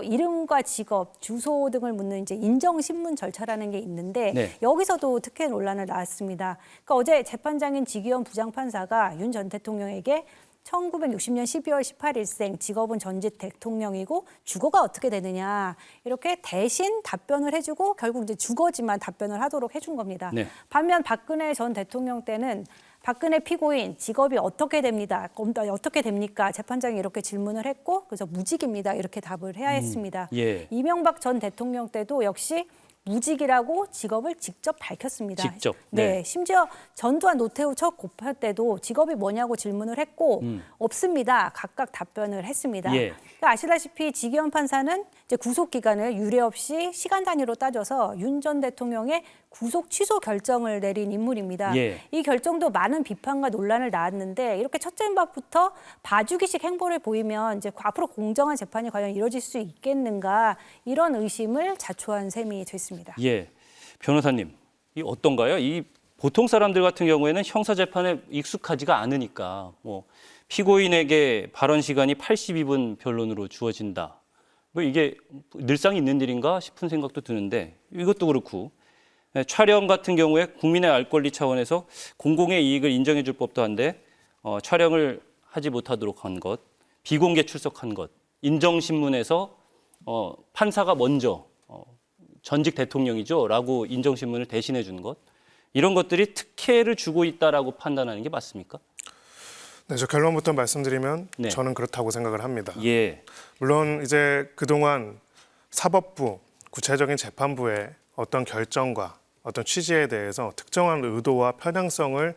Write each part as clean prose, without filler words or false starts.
기본적으로 이름과 직업, 주소 등을 묻는 이제 인정신문 절차라는 게 있는데 네. 여기서도 특혜 논란을 낳았습니다. 그러니까 어제 재판장인 지기현 부장판사가 윤 전 대통령에게 1960년 12월 18일생, 직업은 전직 대통령이고 주거가 어떻게 되느냐 이렇게 대신 답변을 해주고 결국 이제 주거지만 답변을 하도록 해준 겁니다. 네. 반면 박근혜 전 대통령 때는 박근혜 피고인 직업이 어떻게 됩니다. 어떻게 됩니까? 재판장이 이렇게 질문을 했고 그래서 무직입니다. 이렇게 답을 해야 했습니다. 예. 이명박 전 대통령 때도 역시 무직이라고 직업을 직접 밝혔습니다. 직접. 네. 네. 심지어 전두환 노태우 첫 고발 때도 직업이 뭐냐고 질문을 했고 없습니다. 각각 답변을 했습니다. 예. 그러니까 아시다시피 지기현 판사는 이제 구속 기간을 유례 없이 시간 단위로 따져서 윤 전 대통령의 구속 취소 결정을 내린 인물입니다. 예. 이 결정도 많은 비판과 논란을 낳았는데 이렇게 첫째 밥부터 봐주기식 행보를 보이면 이제 앞으로 공정한 재판이 과연 이루어질 수 있겠는가 이런 의심을 자초한 셈이 됐습니다. 예, 변호사님, 이 어떤가요? 이 보통 사람들 같은 경우에는 형사 재판에 익숙하지가 않으니까 뭐 피고인에게 발언 시간이 82분 변론으로 주어진다. 뭐 이게 늘상 있는 일인가 싶은 생각도 드는데 이것도 그렇고 촬영 같은 경우에 국민의 알 권리 차원에서 공공의 이익을 인정해 줄 법도 한데 촬영을 하지 못하도록 한 것, 비공개 출석한 것, 인정신문에서 판사가 먼저 전직 대통령이죠 라고 인정신문을 대신해 준 것, 이런 것들이 특혜를 주고 있다라고 판단하는 게 맞습니까? 네, 저 결론부터 말씀드리면 네. 저는 그렇다고 생각을 합니다. 예, 물론 이제 그동안 사법부, 구체적인 재판부의 어떤 결정과 어떤 취지에 대해서 특정한 의도와 편향성을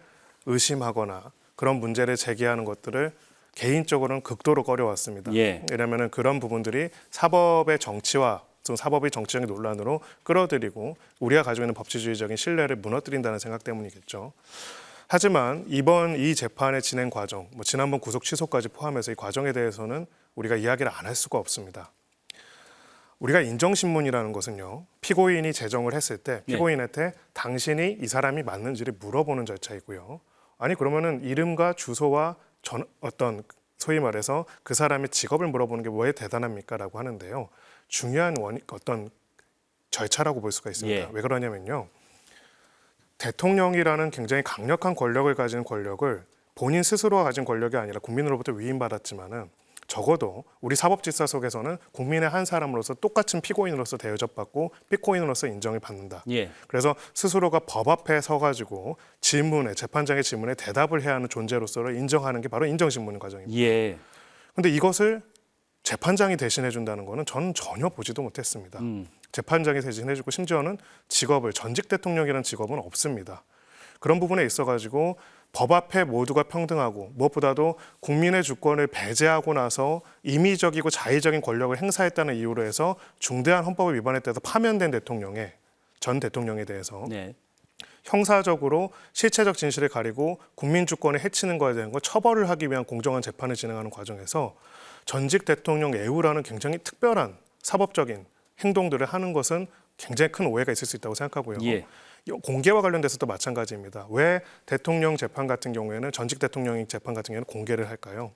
의심하거나 그런 문제를 제기하는 것들을 개인적으로는 극도로 꺼려왔습니다. 예. 왜냐하면 그런 부분들이 사법의 정치와 좀 사법의 정치적인 논란으로 끌어들이고 우리가 가지고 있는 법치주의적인 신뢰를 무너뜨린다는 생각 때문이겠죠. 하지만 이번 이 재판의 진행 과정, 지난번 구속 취소까지 포함해서 이 과정에 대해서는 우리가 이야기를 안 할 수가 없습니다. 우리가 인정신문이라는 것은요, 피고인이 제정을 했을 때 피고인한테 당신이 이 사람이 맞는지를 물어보는 절차이고요. 아니 그러면은 이름과 주소와 어떤 소위 말해서 그 사람의 직업을 물어보는 게 왜 대단합니까? 라고 하는데요. 중요한 어떤 절차라고 볼 수가 있습니다. 예. 왜 그러냐면요. 대통령이라는 굉장히 강력한 권력을 가진 권력을 본인 스스로가 가진 권력이 아니라 국민으로부터 위임받았지만은 적어도 우리 사법질서 속에서는 국민의 한 사람으로서 똑같은 피고인으로서 대접받고 피고인으로서 인정을 받는다. 예. 그래서 스스로가 법 앞에 서가지고 재판장의 질문에 대답을 해야 하는 존재로서를 인정하는 게 바로 인정신문 과정입니다. 예. 그런데 이것을 재판장이 대신해 준다는 거는 저는 전혀 보지도 못했습니다. 재판장이 대신해주고 심지어는 직업을 전직 대통령이라는 직업은 없습니다. 그런 부분에 있어가지고 법 앞에 모두가 평등하고 무엇보다도 국민의 주권을 배제하고 나서 임의적이고 자의적인 권력을 행사했다는 이유로 해서 중대한 헌법을 위반했다고 파면된 전 대통령에 대해서 네. 형사적으로 실체적 진실을 가리고 국민 주권을 해치는 것에 대한 걸 처벌을 하기 위한 공정한 재판을 진행하는 과정에서 전직 대통령 애우라는 굉장히 특별한 사법적인 행동들을 하는 것은 굉장히 큰 오해가 있을 수 있다고 생각하고요. 예. 공개와 관련돼서도 마찬가지입니다. 왜 대통령 재판 같은 경우에는 전직 대통령 재판 같은 경우에는 공개를 할까요?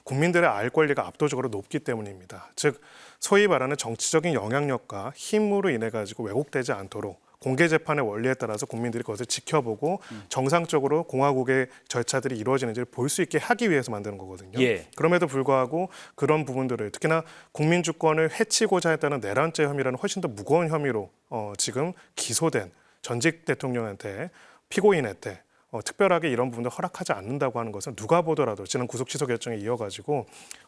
국민들의 알 권리가 압도적으로 높기 때문입니다. 즉 소위 말하는 정치적인 영향력과 힘으로 인해 가지고 왜곡되지 않도록 공개 재판의 원리에 따라서 국민들이 그것을 지켜보고 정상적으로 공화국의 절차들이 이루어지는지를 볼 수 있게 하기 위해서 만드는 거거든요. 예. 그럼에도 불구하고 그런 부분들을 특히나 국민 주권을 해치고자 했다는 내란죄 혐의라는 훨씬 더 무거운 혐의로 지금 기소된 전직 대통령한테 피고인한테 특별하게 이런 부분을 허락하지 않는다고 하는 것은 누가 보더라도 지난 구속 취소 결정에 이어가지고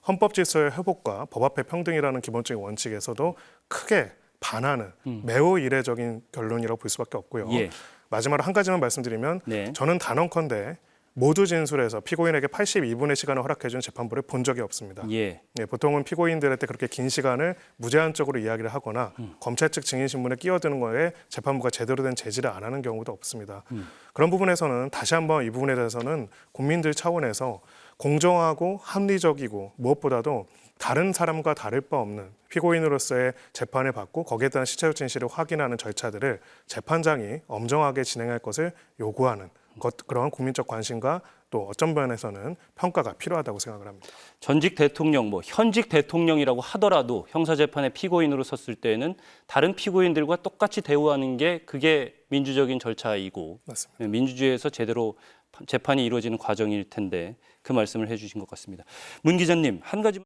헌법 질서의 회복과 법 앞의 평등이라는 기본적인 원칙에서도 크게 반하는 매우 이례적인 결론이라고 볼 수밖에 없고요. 예. 마지막으로 한 가지만 말씀드리면 네. 저는 단언컨대 모두 진술해서 피고인에게 82분의 시간을 허락해준 재판부를 본 적이 없습니다. 예. 네, 보통은 피고인들한테 그렇게 긴 시간을 무제한적으로 이야기를 하거나 검찰 측 증인신문에 끼어드는 거에 재판부가 제대로 된 제지를 안 하는 경우도 없습니다. 그런 부분에서는 다시 한번 이 부분에 대해서는 국민들 차원에서 공정하고 합리적이고 무엇보다도 다른 사람과 다를 바 없는 피고인으로서의 재판을 받고 거기에 따른 실체적 진실을 확인하는 절차들을 재판장이 엄정하게 진행할 것을 요구하는 그러한 국민적 관심과 또 어떤 면에서는 평가가 필요하다고 생각을 합니다. 전직 대통령, 뭐 현직 대통령이라고 하더라도 형사재판의 피고인으로 섰을 때는 다른 피고인들과 똑같이 대우하는 게 그게 민주적인 절차이고 맞습니다. 민주주의에서 제대로 재판이 이루어지는 과정일 텐데 그 말씀을 해주신 것 같습니다. 문 기자님, 한 가지